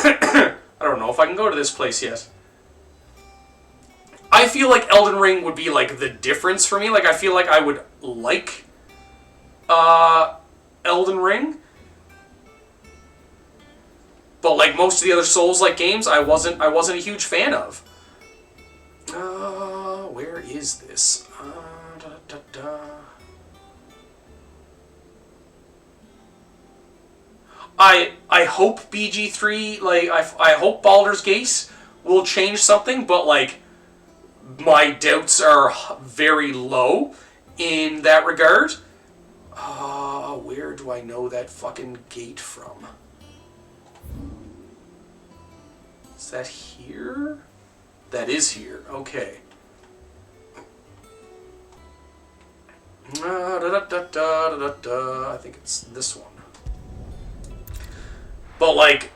I don't know if I can go to this place yet. I feel like Elden Ring would be like the difference for me. Like I feel like I would like Elden Ring. But like most of the other Souls-like games, I wasn't a huge fan of. Where is this? I hope BG3, like I hope Baldur's Gate will change something, but like my doubts are very low in that regard. Where do I know that fucking gate from? Is that here? That is here. Okay. I think it's this one. But like,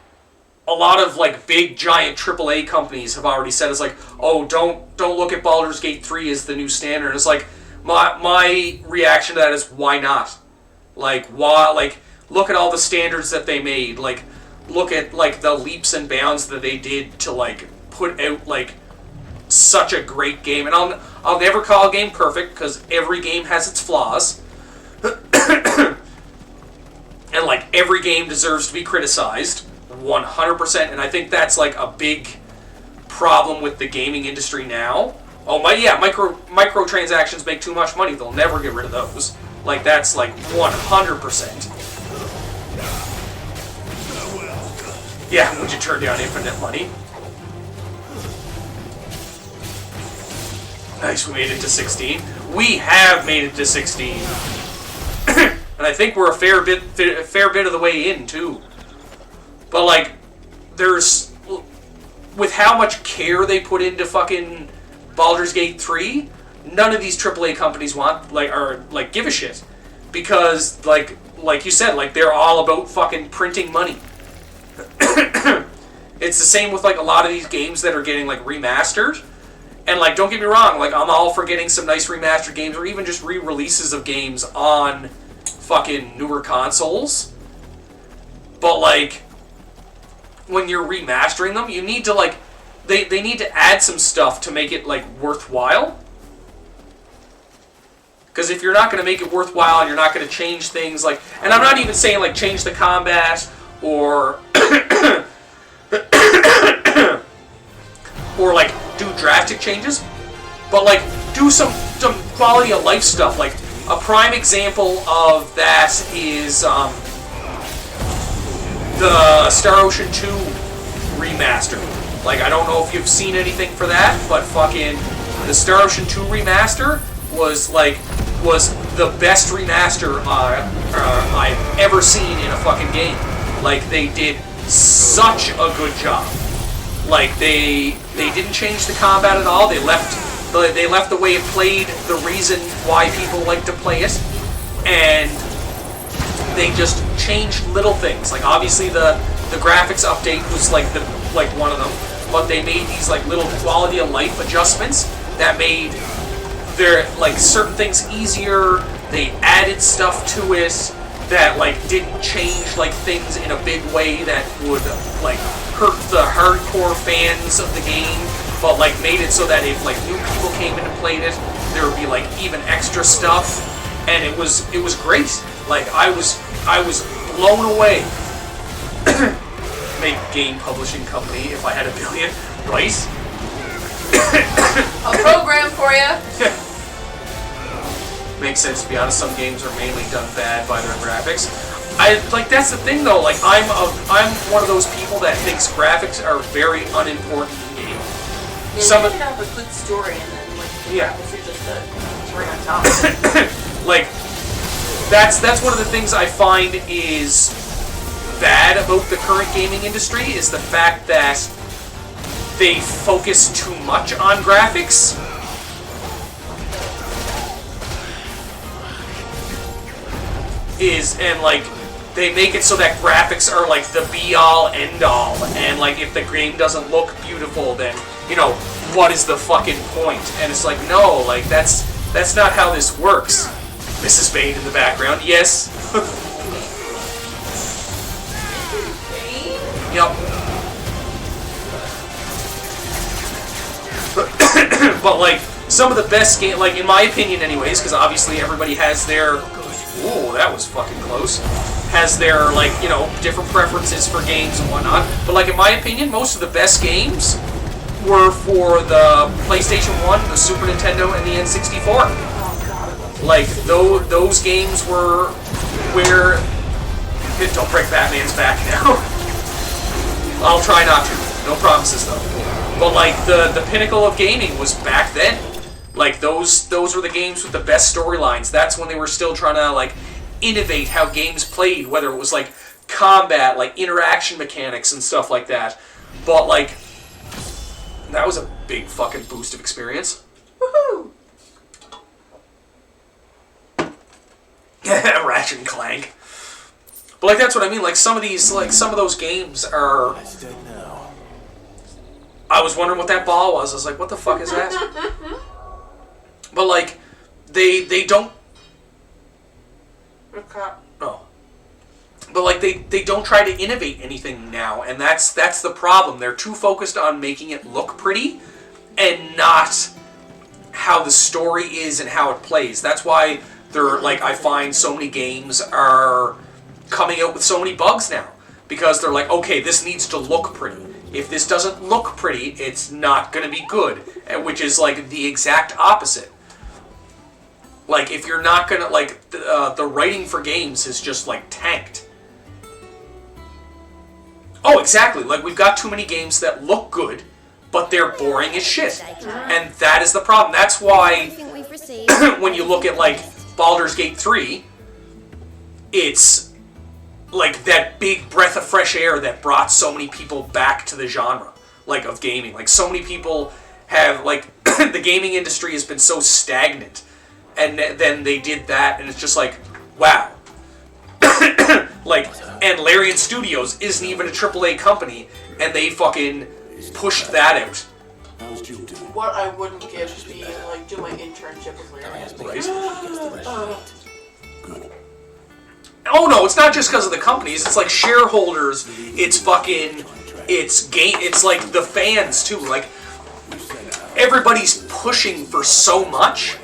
a lot of like big giant AAA companies have already said it's like, oh, don't look at Baldur's Gate 3 as the new standard. And it's like my reaction to that is why not? Like why? Like look at all the standards that they made. Like look at like the leaps and bounds that they did to like put out like such a great game. And I'll never call a game perfect because every game has its flaws. And like every game deserves to be criticized 100%, and I think that's like a big problem with the gaming industry now. Oh my, yeah, microtransactions make too much money. They'll never get rid of those. Like that's like 100%. Yeah, would you turn down infinite money? Nice, we made it to 16. We have made it to 16. And I think we're a fair bit of the way in, too. But, like, there's... With how much care they put into fucking Baldur's Gate 3, none of these AAA companies want, like, or, like, give a shit. Because, like you said, like, they're all about fucking printing money. It's the same with, like, a lot of these games that are getting, like, remastered. And, like, don't get me wrong, like, I'm all for getting some nice remastered games, or even just re-releases of games on fucking newer consoles. But, like, when you're remastering them, you need to, like, they need to add some stuff to make it, like, worthwhile. Because if you're not going to make it worthwhile and you're not going to change things, like, and I'm not even saying, like, change the combat or, or, like, do drastic changes, but, like, do some quality of life stuff. Like, a prime example of that is the Star Ocean 2 remaster. Like, I don't know if you've seen anything for that, but fucking the Star Ocean 2 remaster was the best remaster I've ever seen in a fucking game. Like, they did such a good job. Like, they didn't change the combat at all. They left the way it played, the reason why people like to play it, and they just changed little things. Like, obviously the graphics update was like one of them, but they made these like little quality of life adjustments that made their like certain things easier. They added stuff to it that like didn't change like things in a big way that would like hurt the hardcore fans of the game, but like made it so that if like new people came in and played it, there would be like even extra stuff, and it was great. Like I was blown away. Make game publishing company if I had $1 billion, right? A program for you. Makes sense, to be honest. Some games are mainly done bad by their graphics. That's the thing though. Like I'm one of those people that thinks graphics are very unimportant in games. Yeah, Some you can have a good story and then like graphics are just a cherry on top. Like that's one of the things I find is bad about the current gaming industry is the fact that they focus too much on graphics. And like they make it so that graphics are like the be all end all, and like if the game doesn't look beautiful, then you know what is the fucking point? And it's like no, like that's not how this works. Mrs. Bane in the background, yes. Yep. But like some of the best game, like in my opinion, anyways, because obviously everybody has their. Ooh, that was fucking close. Has their like different preferences for games and whatnot. But like in my opinion, most of the best games were for the PlayStation 1, the Super Nintendo, and the N64. Like those games were where. Don't break Batman's back now. I'll try not to. No promises though. But like the pinnacle of gaming was back then. Like those were the games with the best storylines. That's when they were still trying to like innovate how games played, whether it was like combat, like interaction mechanics and stuff like that. But like that was a big fucking boost of experience. Woohoo! Ratchet and Clank. But like that's what I mean. Like some of those games are. I was wondering what that ball was. I was like, what the fuck is that? But like, they don't. Oh. But like they don't try to innovate anything now, and that's the problem. They're too focused on making it look pretty, and not how the story is and how it plays. That's why they're like I find so many games are coming out with so many bugs now, because they're like, okay, this needs to look pretty. If this doesn't look pretty, it's not going to be good, which is like the exact opposite. Like if you're not going to like the writing for games is just like tanked. Oh, exactly. Like we've got too many games that look good, but they're boring as shit, and that is the problem. That's why when you look at like Baldur's Gate 3, it's like that big breath of fresh air that brought so many people back to the genre, like of gaming. Like so many people have like the gaming industry has been so stagnant, and then they did that, and it's just like, wow. Like, and Larian Studios isn't even a AAA company, and they fucking pushed that out. What I wouldn't give to be like do my internship with Larian. Right. Good. Oh no, it's not just because of the companies. It's like shareholders. It's fucking. It's like the fans too. Like everybody's pushing for so much.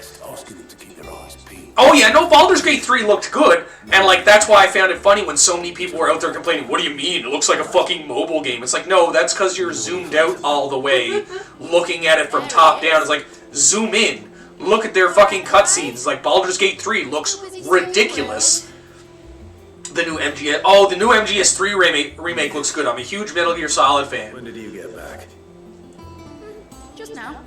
Oh yeah, no, Baldur's Gate 3 looked good, and like that's why I found it funny when so many people were out there complaining, what do you mean? It looks like a fucking mobile game. It's like, no, that's because you're zoomed out all the way, looking at it from top down. It's like, zoom in, look at their fucking cutscenes. Like Baldur's Gate 3 looks ridiculous. The new MGS 3 remake looks good. I'm a huge Metal Gear Solid fan. When did you get back? Just now.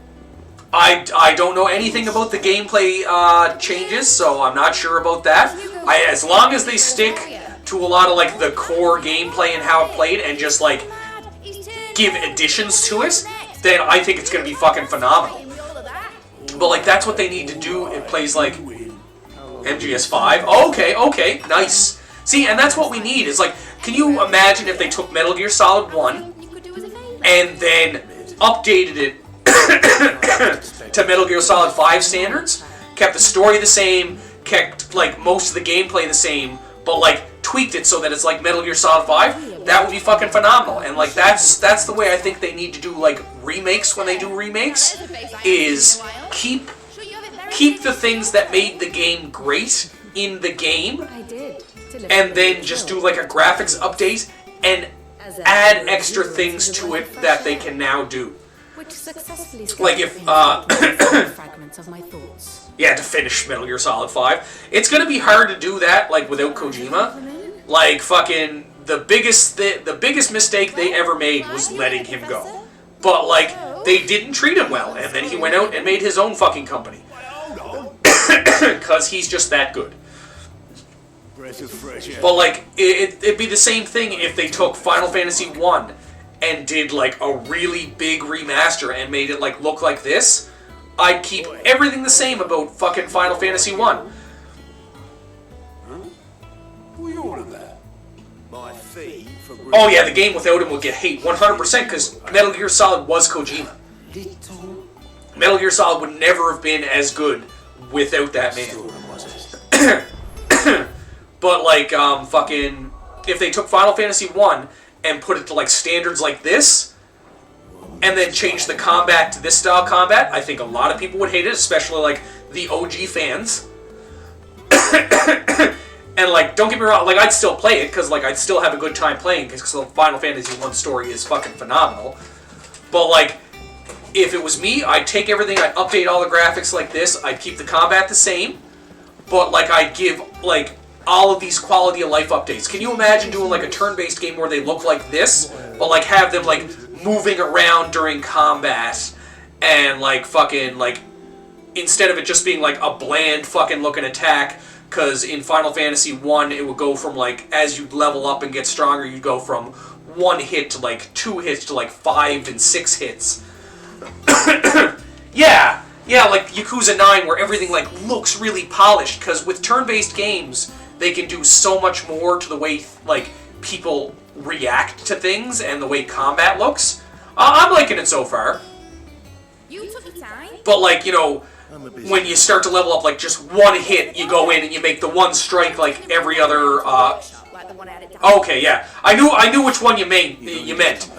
I don't know anything about the gameplay changes, so I'm not sure about that. As long as they stick to a lot of like the core gameplay and how it played, and just like give additions to it, then I think it's gonna be fucking phenomenal. But like that's what they need to do. It plays like MGS 5. Oh, okay, nice. See, and that's what we need. Is like, can you imagine if they took Metal Gear Solid 1 and then updated it to Metal Gear Solid 5 standards, kept the story the same, kept like most of the gameplay the same, but like tweaked it so that it's like Metal Gear Solid 5, that would be fucking phenomenal. And like that's the way I think they need to do like remakes when they do remakes, is keep the things that made the game great in the game, and then just do like a graphics update and add extra things to it that they can now do. Like if fragments of my thoughts. Yeah, to finish Metal Gear Solid 5. It's gonna be hard to do that like without Kojima. Like fucking the biggest mistake they ever made was letting him go. But like they didn't treat him well, and then he went out and made his own fucking company. Cause he's just that good. But like it'd be the same thing if they took Final Fantasy 1 and did like a really big remaster and made it like look like this. I'd keep everything the same about fucking Final Fantasy 1. Who you ordered that? My fee for... Oh yeah, the game without him would get hate 100% because Metal Gear Solid was Kojima. Metal Gear Solid would never have been as good without that man. But like fucking if they took Final Fantasy 1 and put it to like standards like this, and then change the combat to this style combat, I think a lot of people would hate it, especially like the OG fans. And like, don't get me wrong, like I'd still play it because like I'd still have a good time playing because the Final Fantasy 1 story is fucking phenomenal. But like, if it was me, I'd take everything, I'd update all the graphics like this, I'd keep the combat the same, but like I'd give like all of these quality of life updates. Can you imagine doing like a turn-based game where they look like this, but like have them like moving around during combat and like fucking like, instead of it just being like a bland fucking looking attack, because in Final Fantasy 1 it would go from like, as you'd level up and get stronger, you'd go from 1 hit to like 2 hits to like 5 and 6 hits. yeah, like Yakuza 9 where everything like looks really polished, because with turn-based games they can do so much more to the way like people react to things and the way combat looks. I'm liking it so far. You took your time. But like, you know, when you start to level up, like just 1 hit, you go in and you make the 1 strike like every other. Like the one I had at Okay, yeah, I knew which one you meant.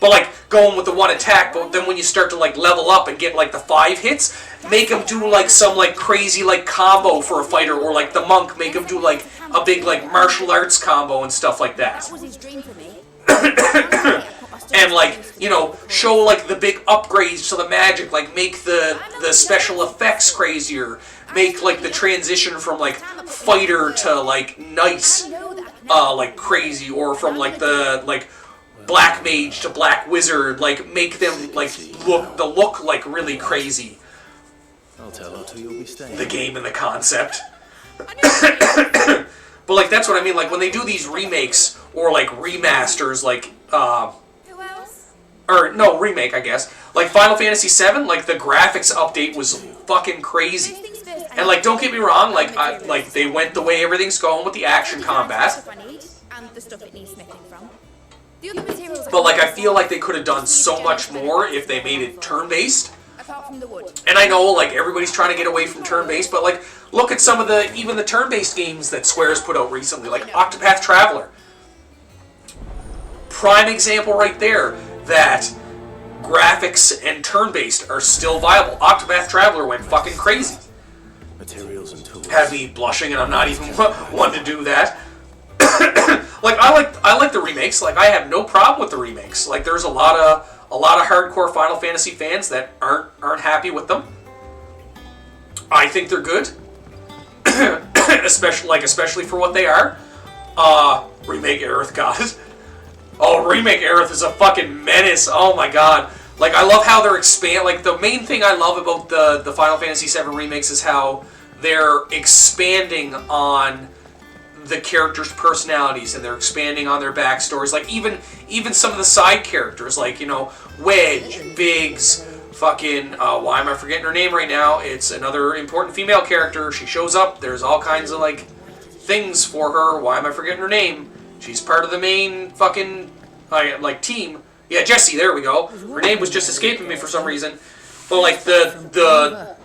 But like going with the 1 attack, but then when you start to like level up and get like the 5 hits, make them do like some like crazy like combo for a fighter, or like the monk, make them do like a big like martial arts combo and stuff like that. That was his dream for me. And like, you know, show like the big upgrades to the magic, like make the special effects crazier, make like the transition from like fighter to like knight like crazy, or from like the like black mage to black wizard, like make them like look like really crazy. I'll tell her you'll be staying. The game and the concept. But like that's what I mean, like when they do these remakes or like remasters, like Who else? or no, remake, I guess. Like Final Fantasy VII, like the graphics update was fucking crazy. And like, don't get me wrong, like they went the way everything's going with the action combat. And the stuff it needs smithing from. The other materials But like, I feel like they could have done so much more if they made it turn-based. apart from the wood. And I know like everybody's trying to get away from turn-based, but like, look at some of the even the turn-based games that Square's put out recently, like Octopath Traveler. Prime example right there that graphics and turn-based are still viable. Octopath Traveler went fucking crazy. Materials and tools. Had me blushing, and I'm not even one to do that. Like I like the remakes. Like I have no problem with the remakes. Like there's a lot of hardcore Final Fantasy fans that aren't happy with them. I think they're good, especially for what they are. Remake Aerith, God. Oh, Remake Aerith is a fucking menace. Oh my god. Like I love how they're like the main thing I love about the Final Fantasy VII remakes is how they're expanding on the characters' personalities, and they're expanding on their backstories. Like even some of the side characters, like, you know, Wedge, Biggs, fucking why am I forgetting her name right now? It's another important female character. She shows up. There's all kinds of like things for her. Why am I forgetting her name? She's part of the main fucking like team. Yeah, Jessie. There we go. Her name was just escaping me for some reason. But like the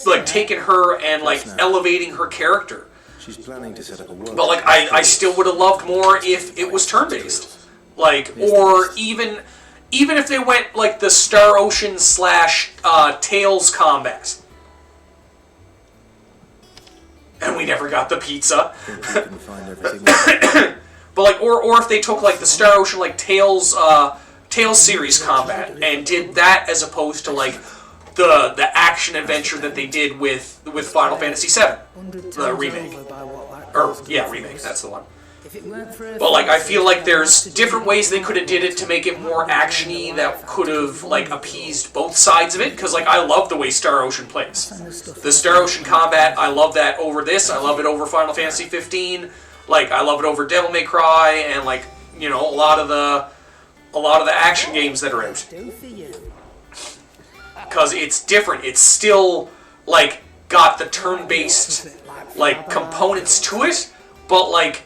like taking her and like elevating her character. She's planning to set up a world. But like I still would have loved more if it was turn-based. Like, or even if they went like the Star Ocean / Tales combat. And we never got the pizza. We can find everything. But like, or if they took like the Star Ocean like Tales series combat and did that as opposed to like the action adventure that they did with Final Fantasy VII, the remake. Remake, that's the one. But like, I feel like there's different ways they could have did it to make it more action-y that could have like appeased both sides of it, because like I love the way Star Ocean plays. The Star Ocean combat, I love that over this. I love it over Final Fantasy 15. Like I love it over Devil May Cry, and like, you know, a lot of the action games that are out. Because it's different. It's still like got the turn-based like components to it, but like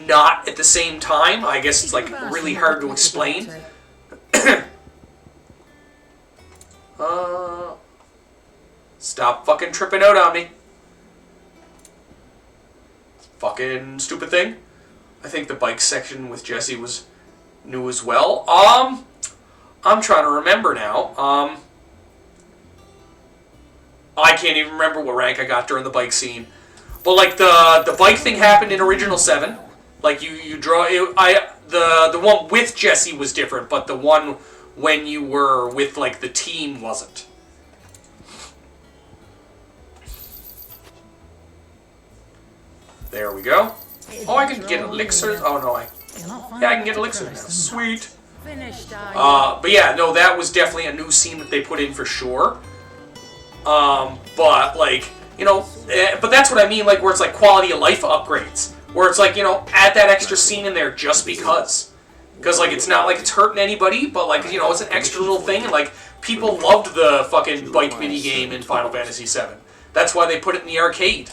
not at the same time. I guess it's like really hard to explain. Stop fucking tripping out on me. Fucking stupid thing. I think the bike section with Jessie was new as well. I'm trying to remember now. I can't even remember what rank I got during the bike scene. But like the bike thing happened in Original 7. Like you draw it, the one with Jesse was different, but the one when you were with like the team wasn't. There we go. Oh, I can get elixirs. Oh no, I can get elixirs now. Sweet. But yeah, no, that was definitely a new scene that they put in for sure. But like, you know, but that's what I mean, like where it's like quality of life upgrades, where it's like, you know, add that extra scene in there just because like it's not like it's hurting anybody, but like, you know, it's an extra little thing, and like people loved the fucking bike mini game in Final Fantasy VII. That's why they put it in the arcade.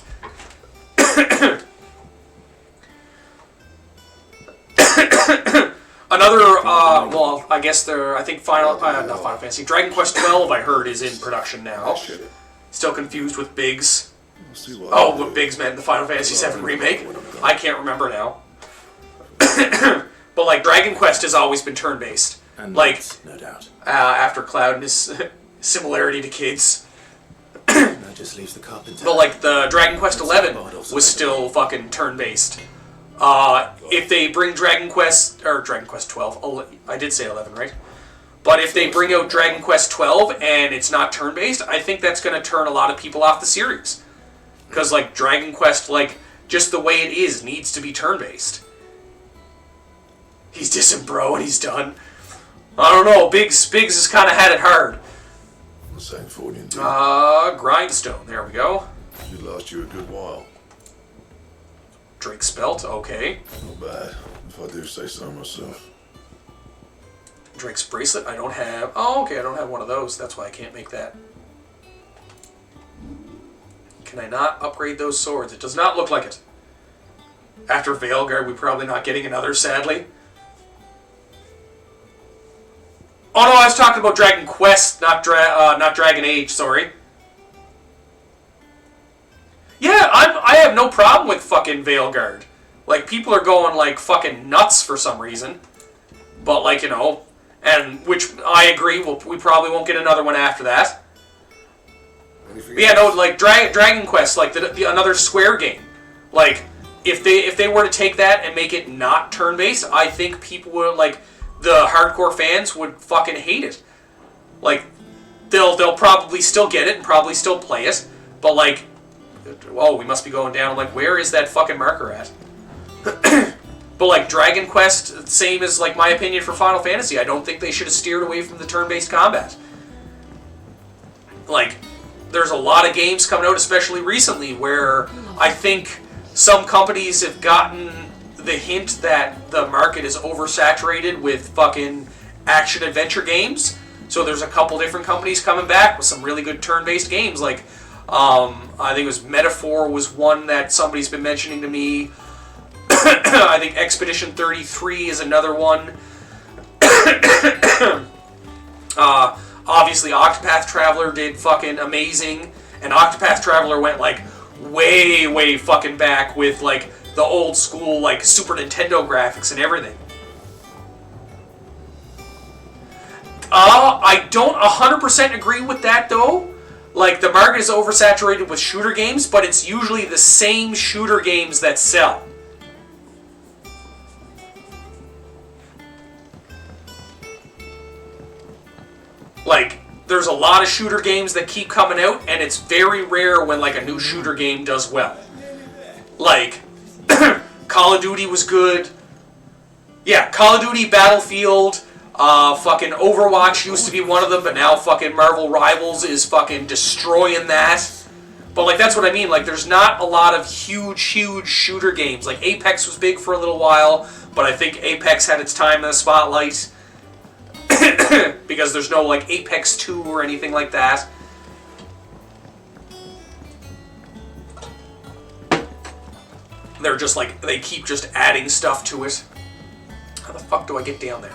Another, well, I guess I think not Final Fantasy, Dragon Quest XII, I heard, is in production now. Still confused with Biggs. Oh, what Biggs meant in the Final Fantasy VII remake? I can't remember now. But, like, Dragon Quest has always been turn-based. Like, no doubt. After Cloud and his similarity to kids. That just leaves the carpenter. But, like, the Dragon Quest XI was still fucking turn-based. If they bring Dragon Quest 12, I did say 11, right? But if they bring out Dragon Quest 12 and it's not turn-based, I think that's going to turn a lot of people off the series. Because, like, Dragon Quest, like, just the way it is, needs to be turn-based. He's dissing bro and he's done. I don't know, Biggs has kind of had it hard. Same for you. Grindstone, there we go. Should last you a good while. Drake Spelt, okay. Not bad, if I do say so myself. Drake's Bracelet, I don't have. Oh, okay, I don't have one of those. That's why I can't make that. Can I not upgrade those swords? It does not look like it. After Veilguard, we're probably not getting another, sadly. Oh no, I was talking about Dragon Quest, not Dragon Age, sorry. Yeah, I have no problem with fucking Veilguard. Like, people are going, like, fucking nuts for some reason. But, like, you know, and which I agree, we probably won't get another one after that. But yeah, no, like, Dragon Quest, like, another Square game. Like, if they were to take that and make it not turn-based, I think people would, like, the hardcore fans would fucking hate it. Like, they'll probably still get it and probably still play it, but, like, oh, we must be going down. I'm like, where is that fucking marker at? But, like, Dragon Quest, same as, like, my opinion for Final Fantasy. I don't think they should have steered away from the turn-based combat. Like, there's a lot of games coming out, especially recently, where I think some companies have gotten the hint that the market is oversaturated with fucking action-adventure games. So there's a couple different companies coming back with some really good turn-based games, like, I think it was Metaphor was one that somebody's been mentioning to me. I think Expedition 33 is another one. Obviously Octopath Traveler did fucking amazing, and Octopath Traveler went like way fucking back with like the old school like Super Nintendo graphics and everything. I don't 100% agree with that though. Like, the market is oversaturated with shooter games, but it's usually the same shooter games that sell. Like, there's a lot of shooter games that keep coming out, and it's very rare when, like, a new shooter game does well. Like, Call of Duty was good. Yeah, Call of Duty, Battlefield... fucking Overwatch used to be one of them, but now fucking Marvel Rivals is fucking destroying that. But, like, that's what I mean. Like, there's not a lot of huge shooter games. Like, Apex was big for a little while, but I think Apex had its time in the spotlight. Because there's no, like, Apex 2 or anything like that. They're just, like, they keep just adding stuff to it. How the fuck do I get down there?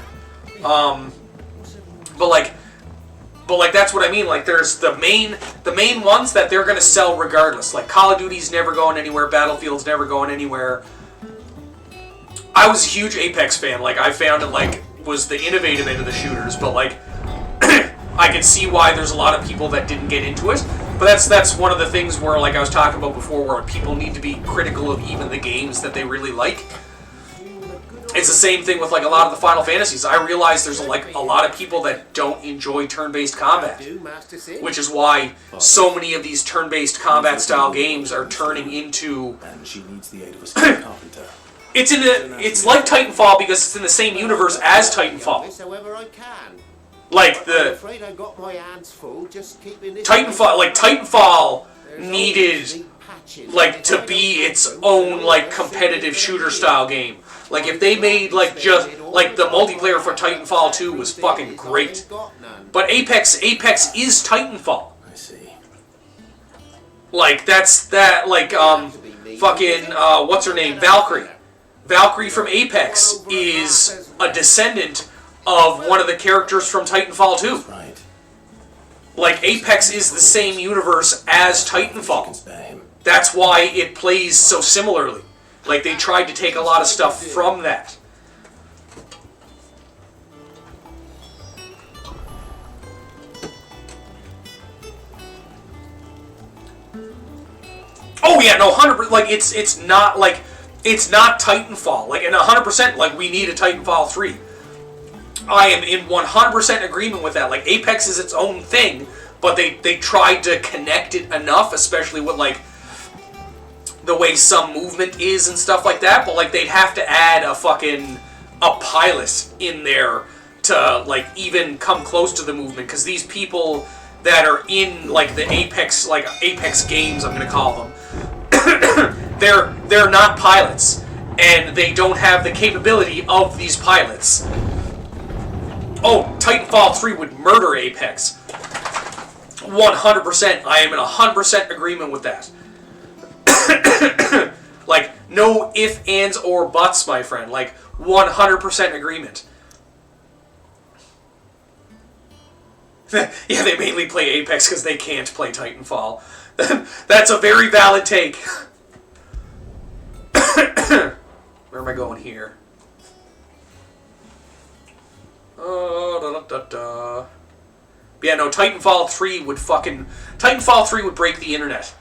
But like that's what I mean. Like, there's the main ones that they're gonna sell regardless. Like, Call of Duty's never going anywhere. Battlefield's never going anywhere. I was a huge Apex fan. Like, I found it like was the innovative end of the shooters. But like I can see why there's a lot of people that didn't get into it. But that's one of the things where, like I was talking about before, where people need to be critical of even the games that they really like. It's the same thing with like a lot of the Final Fantasies. I realize there's like a lot of people that don't enjoy turn-based combat, which is why so many of these turn-based combat style games are turning into. And she needs the aid of a skilled carpenter. It's like Titanfall because it's in the same universe as Titanfall. However I can. Like I'm the afraid I got my hands full just keeping this Titanfall needed like to be its own like competitive shooter style game. Like if they made like just like the multiplayer for Titanfall 2 was fucking great. But Apex is Titanfall. I see. Like that's like fucking what's her name? Valkyrie. Valkyrie from Apex is a descendant of one of the characters from Titanfall 2. Right. Like Apex is the same universe as She can Titanfall. spare him. That's why it plays so similarly. Like they tried to take a lot of stuff from that. Oh yeah, no, 100%. Like it's not like it's not Titanfall. Like and 100%. Like we need a Titanfall 3. I am in 100% agreement with that. Like Apex is its own thing, but they tried to connect it enough, especially with like the way some movement is and stuff like that. But like they'd have to add a pilot in there to like even come close to the movement, because these people that are in like the Apex games, I'm gonna call them, they're not pilots, and they don't have the capability of these pilots. Oh, Titanfall 3 would murder Apex. 100%. I am in 100% agreement with that. Like, no ifs, ands, or buts, my friend. Like, 100% agreement. Yeah, they mainly play Apex because they can't play Titanfall. That's a very valid take. Where am I going here? Yeah, no, Titanfall 3 would break the internet.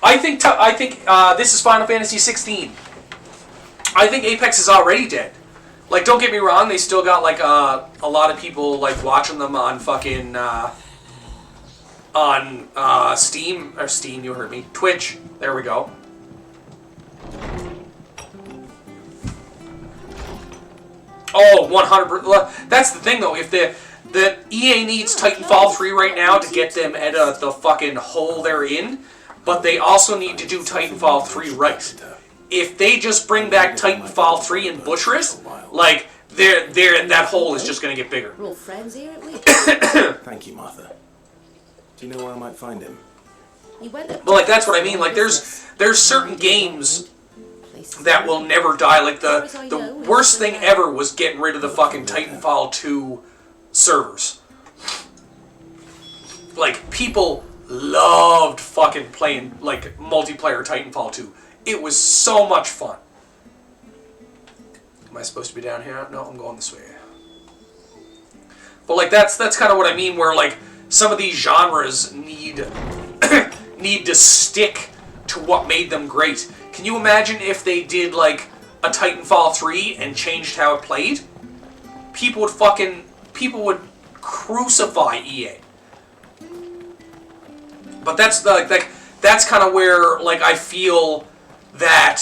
I think this is Final Fantasy 16. I think Apex is already dead. Like, don't get me wrong, they still got like a lot of people like watching them on fucking on Steam, you heard me. Twitch. There we go. Oh, 100%. That's the thing, though. If the EA needs Titanfall 3 right now to get them at the fucking hole they're in, but they also need to do Titanfall 3 right. If they just bring back Titanfall 3 and butcher it, like, that hole is just going to get bigger. We're all friends here, aren't we? Thank you, Martha. Do you know where I might find him? You went up But, like, that's what I mean. Like, there's certain games that will never die. Like, the worst thing ever was getting rid of the fucking Titanfall 2 servers. Like, people loved fucking playing, like, multiplayer Titanfall 2. It was so much fun. Am I supposed to be down here? No, I'm going this way. But, like, that's kind of what I mean, where, like, some of these genres need to stick to what made them great. Can you imagine if they did, like, a Titanfall 3 and changed how it played? People would crucify EA. But that's kind of where, like, I feel that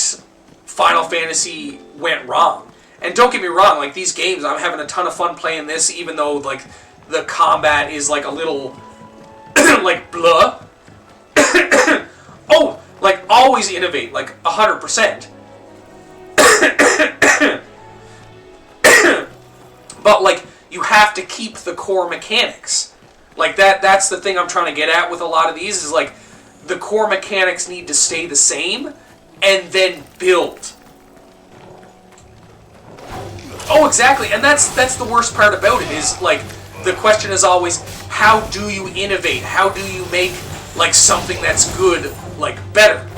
Final Fantasy went wrong. And don't get me wrong, like, these games, I'm having a ton of fun playing this, even though, like, the combat is, like, a little, like, blah. Oh, like, always innovate, like, 100%. But, like, you have to keep the core mechanics. Like, that's the thing I'm trying to get at with a lot of these, is, like, the core mechanics need to stay the same, and then build. Oh, exactly, and that's the worst part about it, is, like, the question is always, how do you innovate? How do you make, like, something that's good, like, better?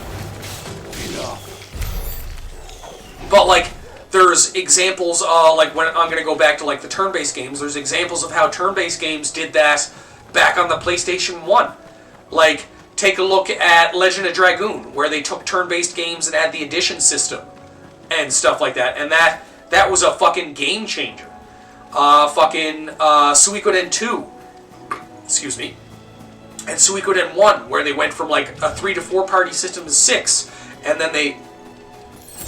But, like, there's examples, like when I'm going to go back to like the turn-based games, there's examples of how turn-based games did that back on the PlayStation 1. Like, take a look at Legend of Dragoon, where they took turn-based games and had the addition system and stuff like that. And that was a fucking game changer. Suikoden 2, excuse me, and Suikoden 1, where they went from like a 3 to 4 party system to 6, and then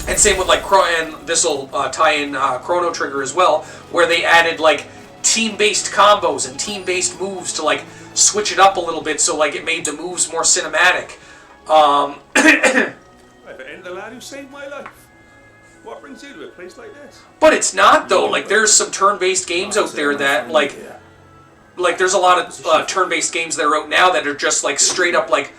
and same with like, and this will tie in Chrono Trigger as well, where they added like team-based combos and team-based moves to like switch it up a little bit, so like it made the moves more cinematic. I've ended the lad who saved my life. What brings you to a place like this? But it's not though. Like there's some turn-based games out there that like there's a lot of turn-based games that are out now that are just like straight up like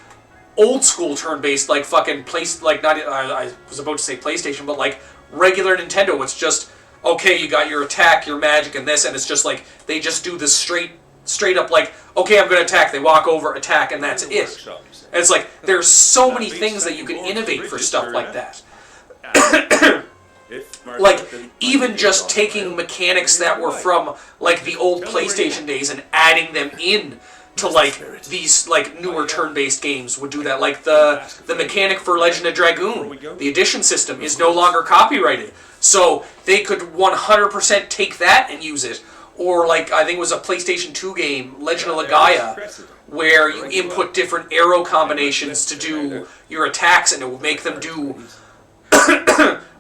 old school turn-based, like fucking I was about to say PlayStation, but like regular Nintendo. It's just, okay, you got your attack, your magic, and this, and it's just like they just do this straight up like, okay, I'm gonna attack. They walk over, attack, and that's it. And it's like there's so many things that you can innovate for stuff like that. Like, even just taking mechanics that were from, like, the old PlayStation days and adding them in to, like, these, like, newer turn-based games would do that. Like, the mechanic for Legend of Dragoon, the addition system, is no longer copyrighted. So, they could 100% take that and use it. Or, like, I think it was a PlayStation 2 game, Legend of Legaia, where you input different arrow combinations to do your attacks, and it would make them do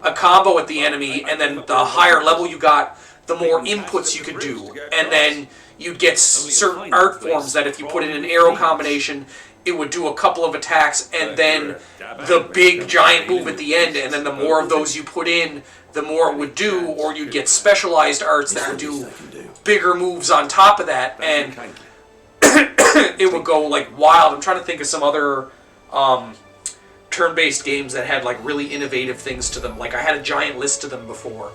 a combo at the enemy, and then the higher level you got, the more inputs you could do. And then you'd get certain art forms that if you put in an arrow combination, it would do a couple of attacks, and then the big giant move at the end, and then the more of those you put in, the more it would do, or you'd get specialized arts that would do bigger moves on top of that, and it would go like wild. I'm trying to think of some other turn-based games that had like really innovative things to them. Like I had a giant list of them before.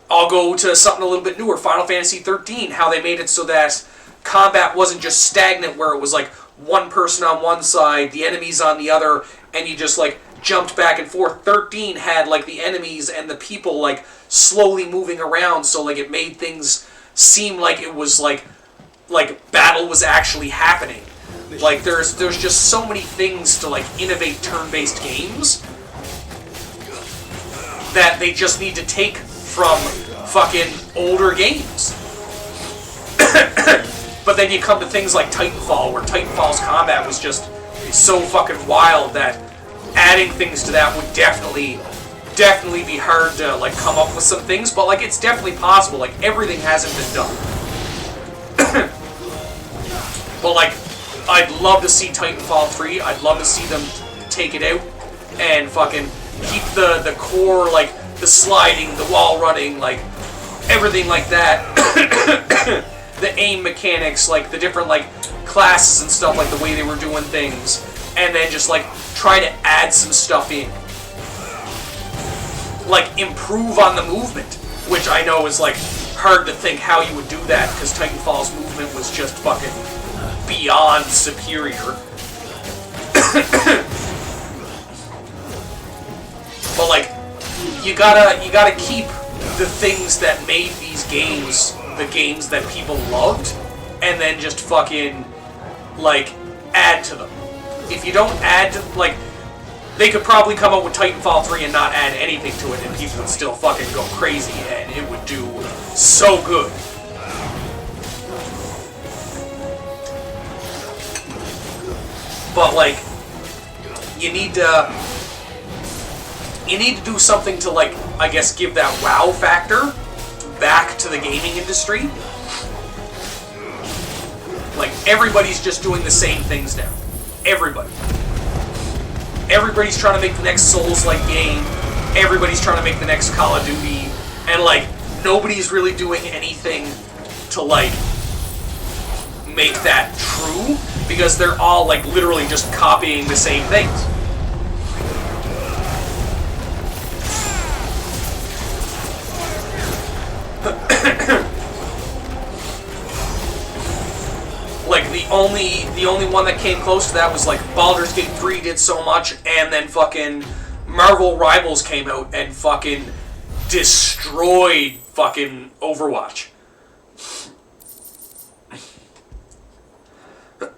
I'll go to something a little bit newer, Final Fantasy 13, how they made it so that combat wasn't just stagnant where it was like one person on one side, the enemies on the other, and you just like jumped back and forth. 13 had like the enemies and the people like slowly moving around, so like it made things seem like it was like battle was actually happening. Like there's just so many things to like innovate turn-based games that they just need to take from fucking older games. But then you come to things like Titanfall, where Titanfall's combat was just so fucking wild that adding things to that would definitely be hard to like come up with some things, but like it's definitely possible. Like everything hasn't been done. But like I'd love to see Titanfall 3. I'd love to see them take it out and fucking keep the core, like the sliding, the wall running, like everything like that. The aim mechanics, like the different like classes and stuff, like the way they were doing things, and then just like try to add some stuff in, like improve on the movement, which I know is like hard to think how you would do that because Titanfall's movement was just fucking beyond superior. But like you gotta keep the things that made these games the games that people loved, and then just fucking like add to them. If you don't add to, like, they could probably come up with Titanfall 3 and not add anything to it, and people would still fucking go crazy, and it would do so good. But like, you need to do something to like, I guess, give that wow factor back to the gaming industry. Like, everybody's just doing the same things now. Everybody's trying to make the next Souls-like game. Everybody's trying to make the next Call of Duty. And, like, nobody's really doing anything to, like, make that true. Because they're all, like, literally just copying the same things. Like the only one that came close to that was like Baldur's Gate 3 did so much, and then fucking Marvel Rivals came out and fucking destroyed fucking Overwatch.